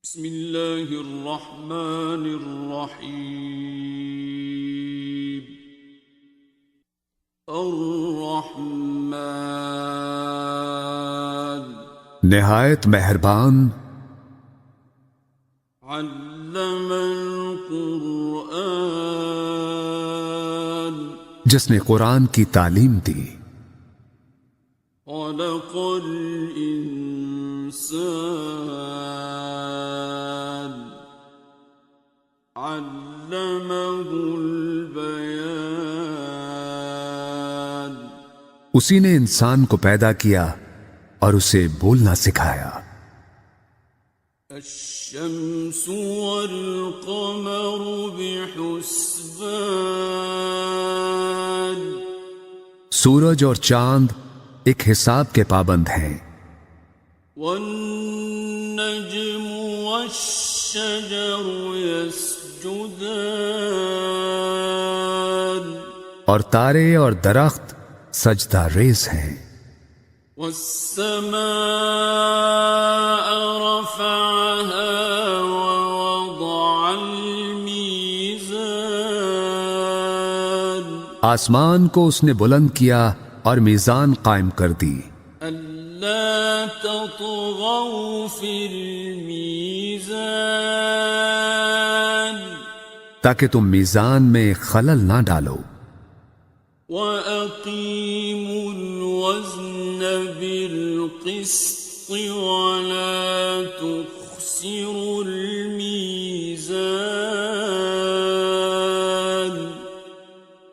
بسم اللہ الرحمن الرحیم الرحمن نہایت مہربان علم القرآن جس نے قرآن کی تعلیم دی، خلق الانسان علمہ البیان اسی نے انسان کو پیدا کیا اور اسے بولنا سکھایا۔ الشمس والقمر بحسبان سورج اور چاند ایک حساب کے پابند ہیں، والنجم والشجر يسجدان اور تارے اور درخت سجدہ ریز ہیں۔ والسماء رفعها ووضع الميزان آسمان کو اس نے بلند کیا اور میزان قائم کر دی، ألا تطغوا في الميزان تاکہ تم میزان میں خلل نہ ڈالو، وَأَقِيمُوا الْوَزْنَ بِالْقِسْطِ وَلَا تُخْسِرُوا الْمِيزَانَ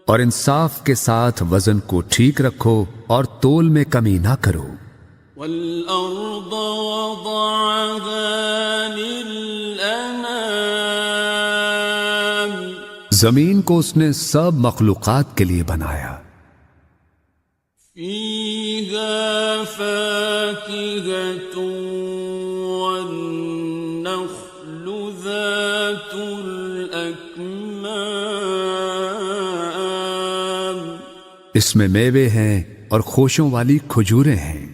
اور انصاف کے ساتھ وزن کو ٹھیک رکھو اور تول میں کمی نہ کرو۔ وَالْأَرْضَ وَضَعَهَا لِلْأَنَامِ زمین کو اس نے سب مخلوقات کے لیے بنایا، فِيهَا فَاكِهَةٌ وَالنَّخْلُ ذَاتُ الْأَكْمَامِ اس میں میوے ہیں اور خوشوں والی کھجوریں ہیں،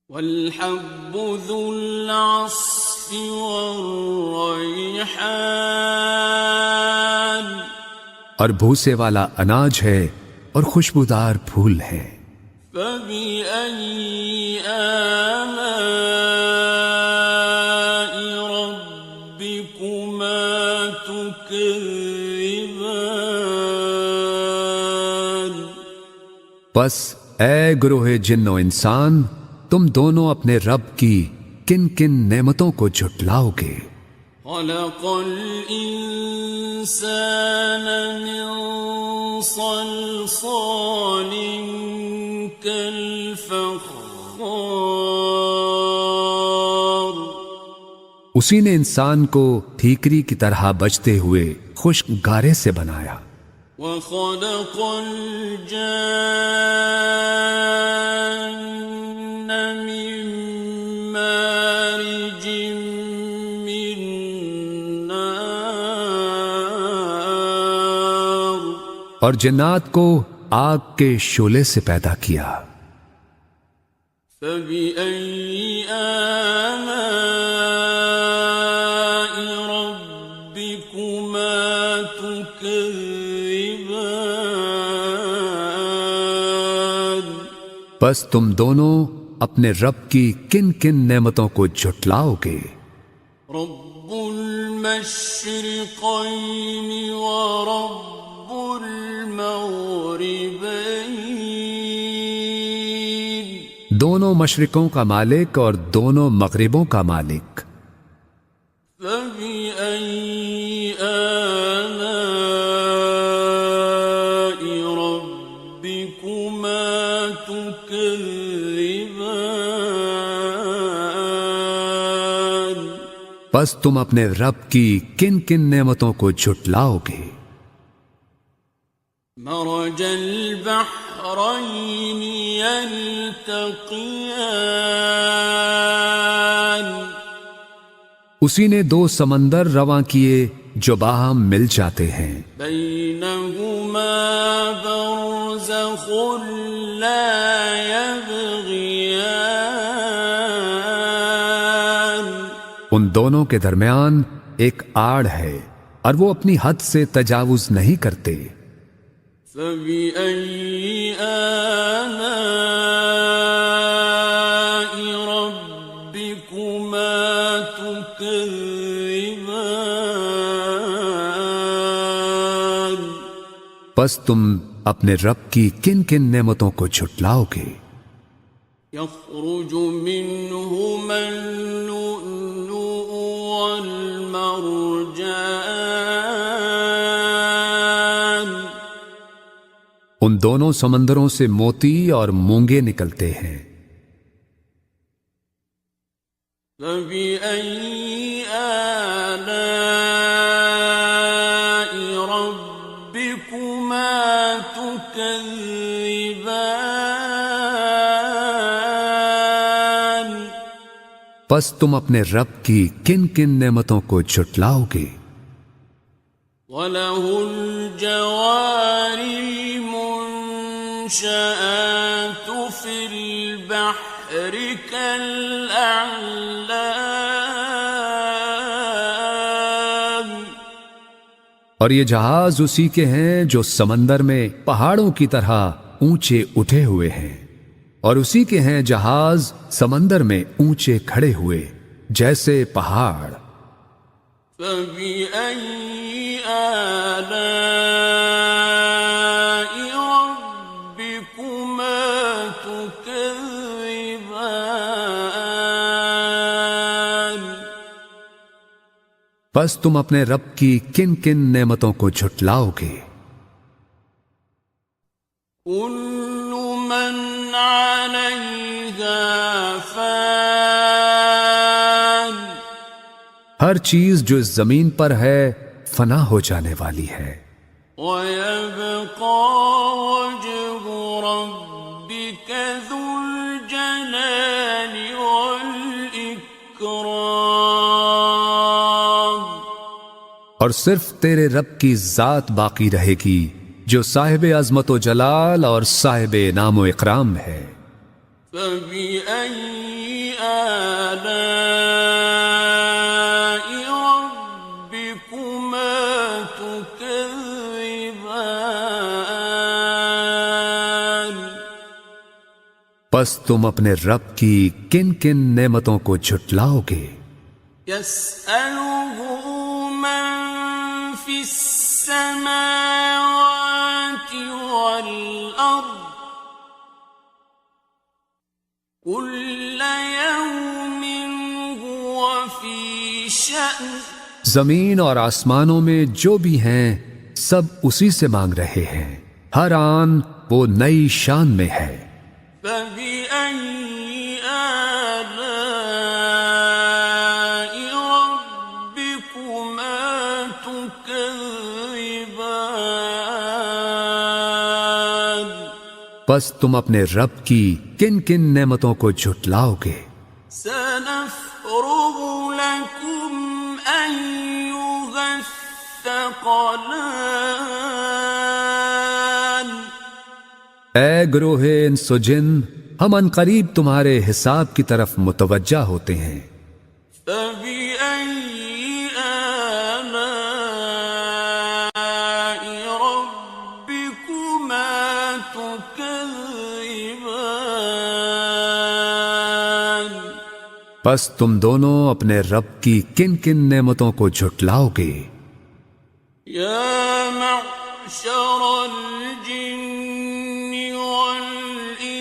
وَالْحَبُّ ذُو الْعَصْفِ وَالرَّيْحَانِ اور بھوسے والا اناج ہے اور خوشبودار پھول ہیں۔ فَبِأَيِّ آلَاءِ رَبِّكُمَا تُكَذِّبَانِ بس اے گروہ جن و انسان، تم دونوں اپنے رب کی کن کن نعمتوں کو جھٹلاؤ گے۔ خَلَقَ الْإِنسَانَ مِنْ صَلْصَالٍ كَالْفَخَّارِ اسی نے انسان کو ٹھیکری کی طرح بجتے ہوئے خشک گارے سے بنایا، وَخَلَقَ الْجَانَّ مِن مَّارِجٍ مِّن نَّارٍ اور جنات کو آگ کے شعلے سے پیدا کیا۔ فَبِأَيِّ آلَاءِ رَبِّكُمَا تُكَذِّبَانِ بس تم دونوں اپنے رب کی کن کن نعمتوں کو جھٹلاؤ گے۔ رب المشرقين ورب المغربين دونوں مشرقوں کا مالک اور دونوں مغربوں کا مالک، فبأي آلاء ربكما تكذبان بس تم اپنے رب کی کن کن نعمتوں کو جھٹلاؤ گے۔ مرج البحرين يلتقيان اسی نے دو سمندر رواں کیے جو باہم مل جاتے ہیں، بينهما برزخ لا يبغيان ان دونوں کے درمیان ایک آڑ ہے اور وہ اپنی حد سے تجاوز نہیں کرتے۔ فَبِأَيِّ آلَاءِ رَبِّكُمَا تُكَذِّبَانِ پس تم اپنے رب کی کن کن نعمتوں کو جھٹلاؤ گے؟ يَخْرُجُ مِنْهُمَا اللُّؤْلُؤُ وَالْمَرْجَانُ ان دونوں سمندروں سے موتی اور مونگے نکلتے ہیں۔ فَبِأَيِّ آلَاءِ رَبِّكُمَا تُكَذِّبَانِ پس تم اپنے رب کی کن کن نعمتوں کو جھٹلاؤ گے؟ وَلَهُ الْجَوَارِ الْمُنشَآتُ فِي الْبَحْرِ كَالْأَعْلَامِ اور یہ جہاز اسی کے ہیں جو سمندر میں پہاڑوں کی طرح اونچے اٹھے ہوئے ہیں، اور اسی کے ہیں جہاز سمندر میں اونچے کھڑے ہوئے جیسے پہاڑ۔ فَبِأَيِّ آلَاءِ رَبِّكُمَا تُكَذِّبَانِ پس تم اپنے رب کی کن کن نعمتوں کو جھٹلاؤ گے؟ كُلُّ مَنْ عَلَيْهَا فَانٍ ہر چیز جو اس زمین پر ہے فنا ہو جانے والی ہے، وَيَبْقَى وَجْهُ رَبِّكَ ذُو الْجَلَالِ وَالْإِكْرَامِ اور صرف تیرے رب کی ذات باقی رہے گی جو صاحب عظمت و جلال اور صاحب انعام و اکرام ہے۔ فَبِأَيِّ آلَاءِ رَبِّكُمَا تُكَذِّبَانِ پس تم اپنے رب کی کن کن نعمتوں کو جھٹلاؤ گے؟ يَسْأَلُهُ مَن فِي السَّمَاوَاتِ وَالْأَرْضِ كُلَّ يَوْمٍ هُوَ فِي شَأْنٍ زمین اور آسمانوں میں جو بھی ہیں سب اسی سے مانگ رہے ہیں، ہر آن وہ نئی شان میں ہے۔ فَبِأَيِّ آلَاءِ رَبِّكُمَا تُكَذِّبَانِ پس تم اپنے رب کی کن کن نعمتوں کو جھٹلاؤ گے؟ سَنَفْرُغُ لَكُمْ أَيُّهَ الثَّقَلَانِ اے گروہ انس و جن، ہم عنقریب تمہارے حساب کی طرف متوجہ ہوتے ہیں۔ فَبِأَيِّ آلَاءِ رَبِّكُمَا تُكَذِّبَانِ پس تم دونوں اپنے رب کی کن کن نعمتوں کو جھٹلاؤ گے؟ يَا مَعْشَرَ الْجِنِّ وَالْإِنسِ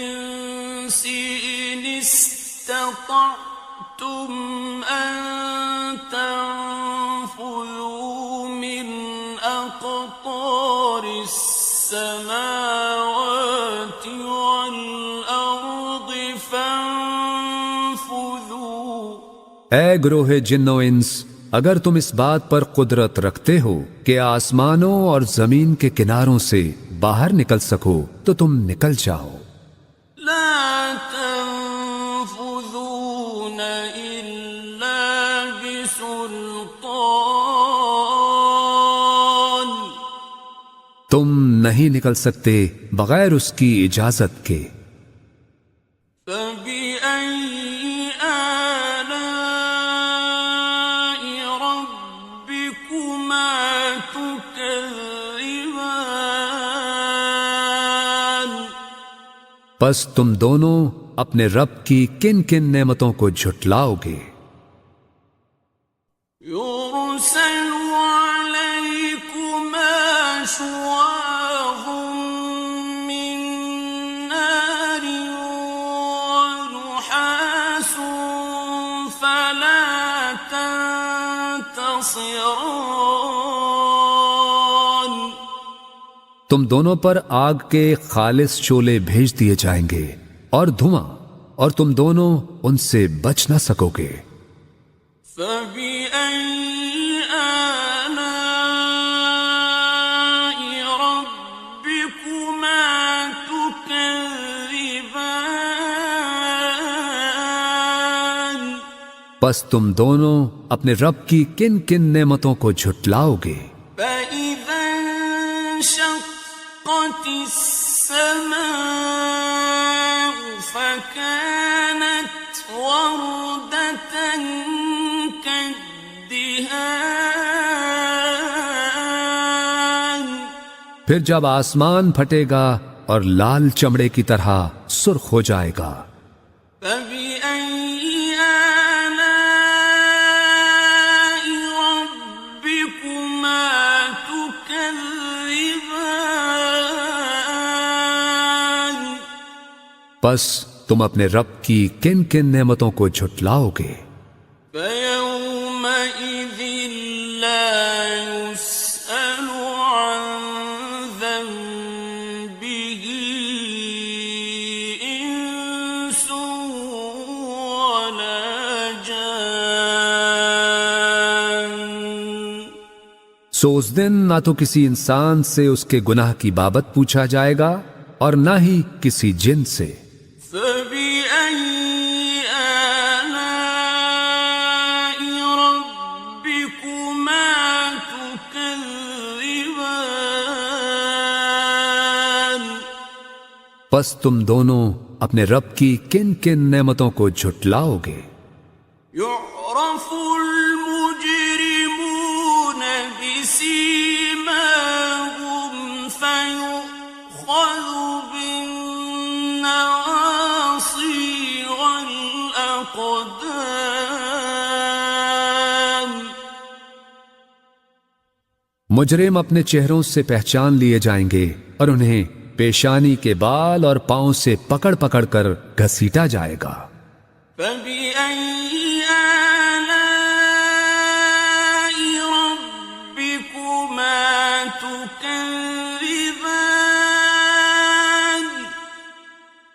إِنِ اسْتَطَعْتُمْ أَن تَنفُذُوا مِنْ أَقْطَارِ السَّمَاوَاتِ وَالْأَرْضِ فَانفُذُوا اے گروہ جن و انس، اگر تم اس بات پر قدرت رکھتے ہو کہ آسمانوں اور زمین کے کناروں سے باہر نکل سکو تو تم نکل جاؤ۔ لا تنفذون إلا بسلطان تم نہیں نکل سکتے بغیر اس کی اجازت کے۔ فبأي آلاء پس تم دونوں اپنے رب کی کن کن نعمتوں کو جھٹلاؤ گے؟ يرسل عليكما شواظ من نار ونحاس فلا تنتصران تم دونوں پر آگ کے خالص شعلے بھیج دیے جائیں گے اور دھواں، اور تم دونوں ان سے بچ نہ سکو گے۔ فَبِأَيِّ آلَاءِ رَبِّكُمَا تُكَذِّبَانِ پس تم دونوں اپنے رب کی کن کن نعمتوں کو جھٹلاؤ گے؟ فَإِذَا انشَقَّتِ السَّمَاءُ فَكَانَتْ وَرْدَةً كَالدِّهَانِ پھر جب آسمان پھٹے گا اور لال چمڑے کی طرح سرخ ہو جائے گا۔ فَبِأَيِّ آلَاءِ رَبِّكُمَا تُكَذِّبَانِ پس تم اپنے رب کی کن کن نعمتوں کو جھٹلاؤ گے؟ فَيَوْمَئِذٍ لَا يُسْأَلُ عَنْ ذَنبِهِ إِنسٌ وَلَا جَانٌّ سو اس دن نہ تو کسی انسان سے اس کے گناہ کی بابت پوچھا جائے گا اور نہ ہی کسی جن سے۔ فَبِأَيِّ آلَاءِ رَبِّكُمَا تُكَذِّبَانِ پس تم دونوں اپنے رب کی کن کن نعمتوں کو جھٹلاؤ گے؟ يُعْرَفُ الْمُجْرِمُونَ بِسِيمَاهُمْ فَيُؤْخَذُ بِالنَّوَاصِي وَالْأَقْدَامِ مجرم اپنے چہروں سے پہچان لیے جائیں گے اور انہیں پیشانی کے بال اور پاؤں سے پکڑ پکڑ کر گھسیٹا جائے گا۔ فَبِأَيِّ آلَاءِ رَبِّكُمَا تُكَذِّبَانِ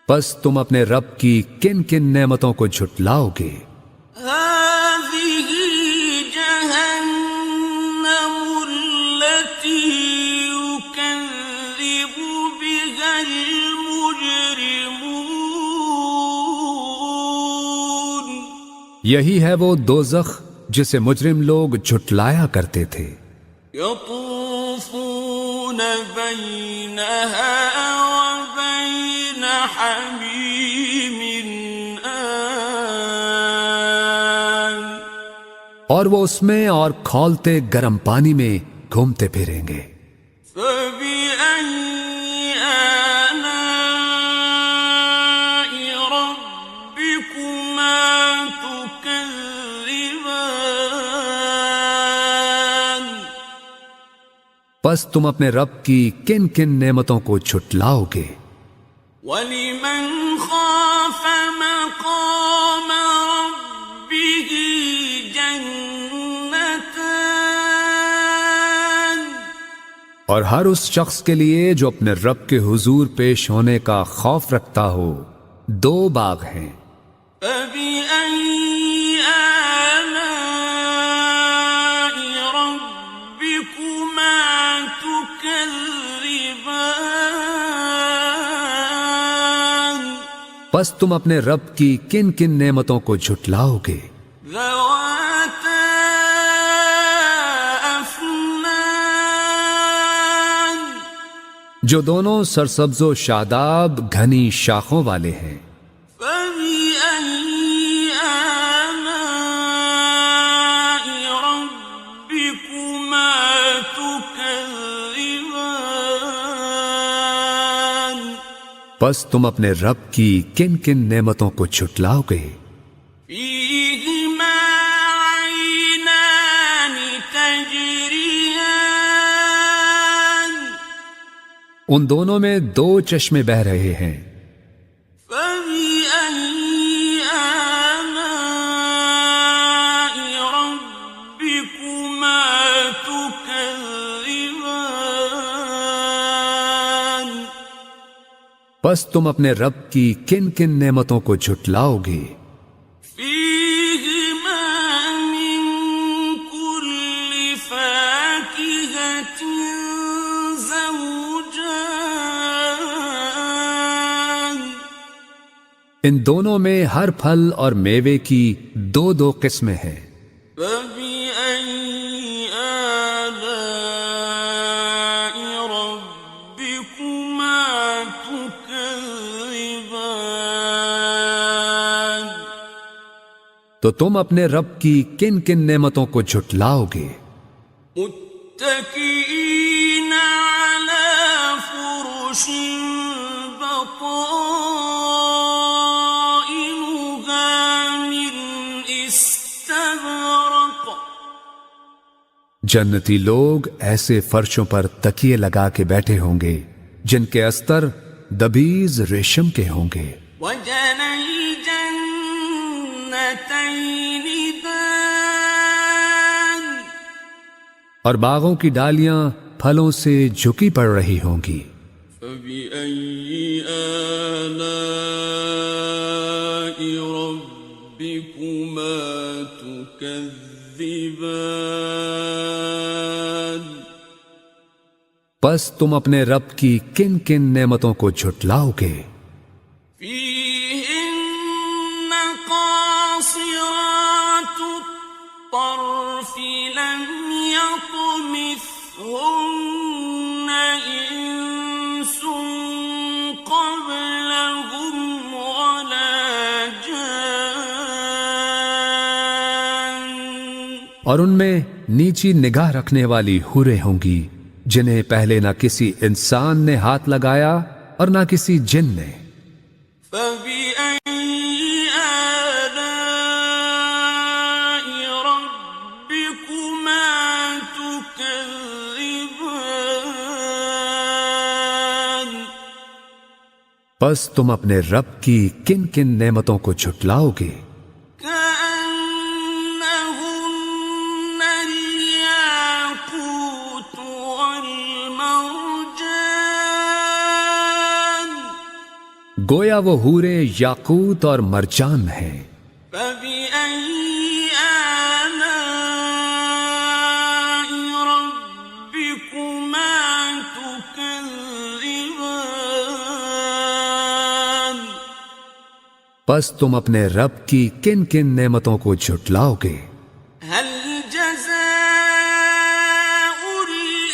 پس تم اپنے رب کی کن کن نعمتوں کو جھٹلاؤ گے؟ هَٰذِهِ جَهَنَّمُ الَّتِي يُكَذِّبُ بِهَا الْمُجْرِمُونَ یہی ہے وہ دوزخ جسے مجرم لوگ جھٹلایا کرتے تھے۔ يَطُوفُونَ بَيْنَهَا وَبَيْنَ حَمِيمٍ آنٍ اور وہ اس میں اور کھولتے گرم پانی میں گھومتے پھریں گے۔ فَبِأَيِّ آلَاءِ رَبِّكُمَا تُكَذِّبَانِ پس تم اپنے رب کی کن کن نعمتوں کو جھٹلاؤ گے؟ وَلِمَنْ خَافَ مَقَامَ رَبِّهِ جَنَّتَانِ اور ہر اس شخص کے لیے جو اپنے رب کے حضور پیش ہونے کا خوف رکھتا ہو دو باغ ہیں۔ فَبِأَيِّ آلَاءِ رَبِّكُمَا تُكَذِّبَانِ پس تم اپنے رب کی کن کن نعمتوں کو جھٹلاؤ گے؟ ذَوَاتَا أَفْنَانٍ جو دونوں سرسبز و شاداب گھنی شاخوں والے ہیں۔ فَبِأَيِّ آلَاءِ رَبِّكُمَا تُكَذِّبَانِ پس تم اپنے رب کی کن کن نعمتوں کو جھٹلاؤ گے؟ فيهما عينان تجريان ان دونوں میں دو چشمے بہ رہے ہیں، فبأي آلاء ربكما تكذبان پس تم اپنے رب کی کن کن نعمتوں کو جھٹلاؤ گے؟ فيهما من كل فاكهة زوجان ان دونوں میں ہر پھل اور میوے کی دو دو قسمیں ہیں، فبأي آلاء ربكما تكذبان تو تم اپنے رب کی کن کن نعمتوں کو جھٹلاؤ گے؟ متكئين على فرش بطائنها من استبرق جنتی لوگ ایسے فرشوں پر تکیے لگا کے بیٹھے ہوں گے جن کے استر دبیز ریشم کے ہوں گے، وجنى الجنتين دان اور باغوں کی ڈالیاں پھلوں سے جھکی پڑ رہی ہوں گی۔ فبأي آلاء ربكما تكذبان پس تم اپنے رب کی کن کن نعمتوں کو جھٹلاؤ گے؟ فيهن قاصرات الطرف لم يطمثهن إنس قبلهم ولا جان اور ان میں نیچی نگاہ رکھنے والی حوریں ہوں گی جنہیں پہلے نہ کسی انسان نے ہاتھ لگایا اور نہ کسی جن نے۔ فبأي آلاء ربكما تكذبان پس تم اپنے رب کی کن کن نعمتوں کو جھٹلاؤ گے؟ كأنهن الياقوت والمرجان گویا وہ حوریں یاقوت اور مرجان ہیں۔ فبأي آلاء ربكما تكذبان پس تم اپنے رب کی کن کن نعمتوں کو جھٹلاؤ گے؟ هل جزاء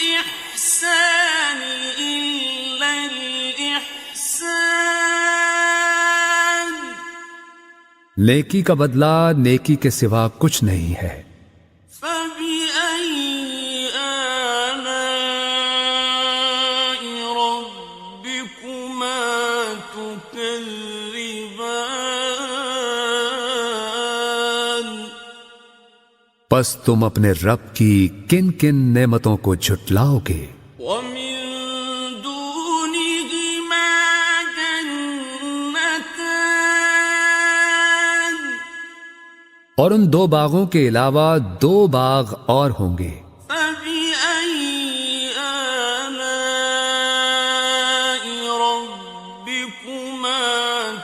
الإحسان إلا الإحسان نیکی کا بدلہ نیکی کے سوا کچھ نہیں ہے۔ فبأي آلاء ربكما تكذبان پس تم اپنے رب کی کن کن نعمتوں کو جھٹلاؤ گے؟ ومن دونهما جنتان اور ان دو باغوں کے علاوہ دو باغ اور ہوں گے۔ فبأي آلاء ربكما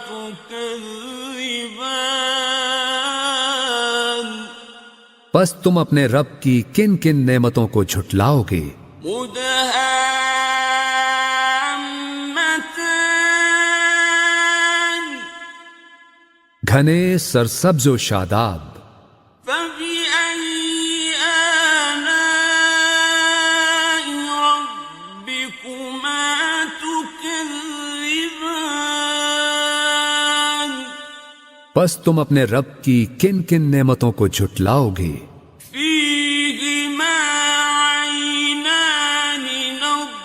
تكذبان پس تم اپنے رب کی کن کن نعمتوں کو جھٹلاؤ گے؟ مدهامتان گھنے سرسبز و شاداب۔ فبأي آلاء ربكما تكذبان پس تم اپنے رب کی کن کن نعمتوں کو جھٹلاؤ گے؟ فيهما عينان نضاختان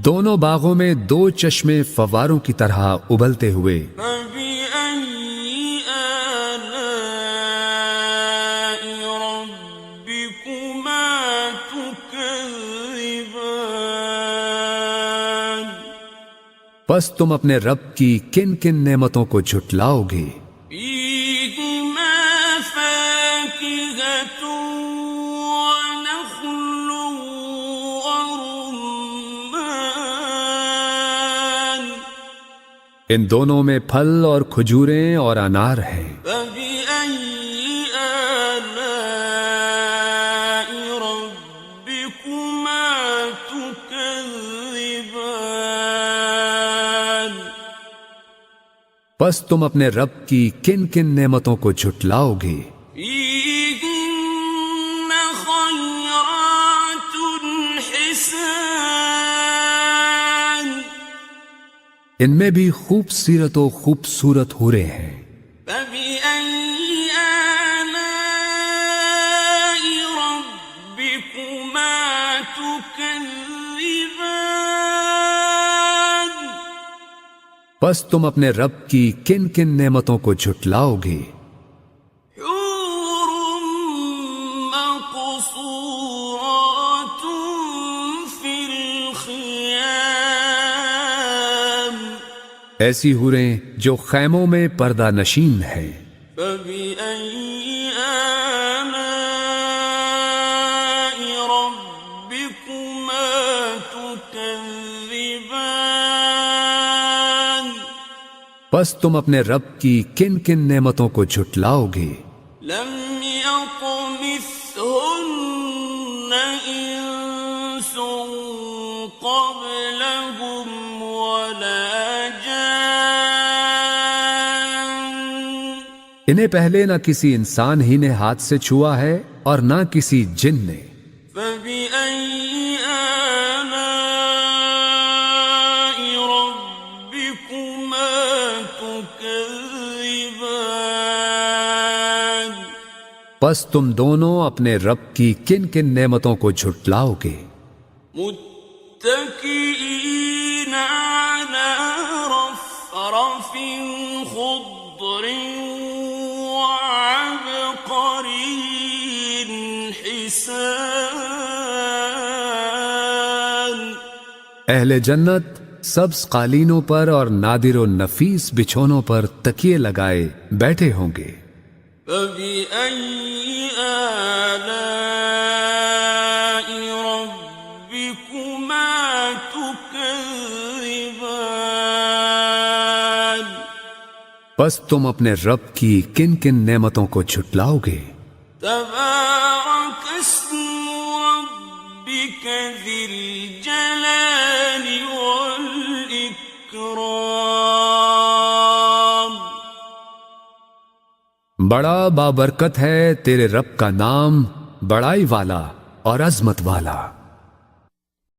دونوں باغوں میں دو چشمے فواروں کی طرح ابلتے ہوئے. فبأي آلاء ربكما تكذبان پس تم اپنے رب کی کن کن نعمتوں کو جھٹلاؤ گے؟ فيهما فاكهة ونخل ورمان ان دونوں میں پھل اور کھجوریں اور انار ہیں. فبأي آلاء ربكما تكذبان پس تم اپنے رب کی کن کن نعمتوں کو جھٹلاؤ گے؟ فيهن خيرات حسان ان میں بھی خوبصورت و خوبصورت حوریں ہیں. فبأي آلاء ربكما تكذبان پس تم اپنے رب کی کن کن نعمتوں کو جھٹلاؤ گے؟ حور مقصورات في الخيام ایسی حوریں جو خیموں میں پردہ نشین ہیں. فبأي آلاء ربكما تكذبان پس تم اپنے رب کی کن کن نعمتوں کو جھٹلاؤ گے؟ لم يطمثهن إنس قبلهم ولا جان انہیں پہلے نہ کسی انسان ہی نے ہاتھ سے چھوا ہے اور نہ کسی جن نے. فبأي آلاء ربكما تكذبان پس تم دونوں اپنے رب کی کن کن نعمتوں کو جھٹلاؤ گے؟ متكئين على رفرف خضر وعبقري حسان اہل جنت سبز قالینوں پر اور نادر و نفیس بچھونوں پر تکیے لگائے بیٹھے ہوں گے. فبأي آلاء ربكما تكذبان پس تم اپنے رب کی کن کن نعمتوں کو جھٹلاؤ گے؟ تبارك اسم ربك ذي الجلال والإكرام بڑا بابرکت ہے تیرے رب کا نام، بڑائی والا اور عظمت والا.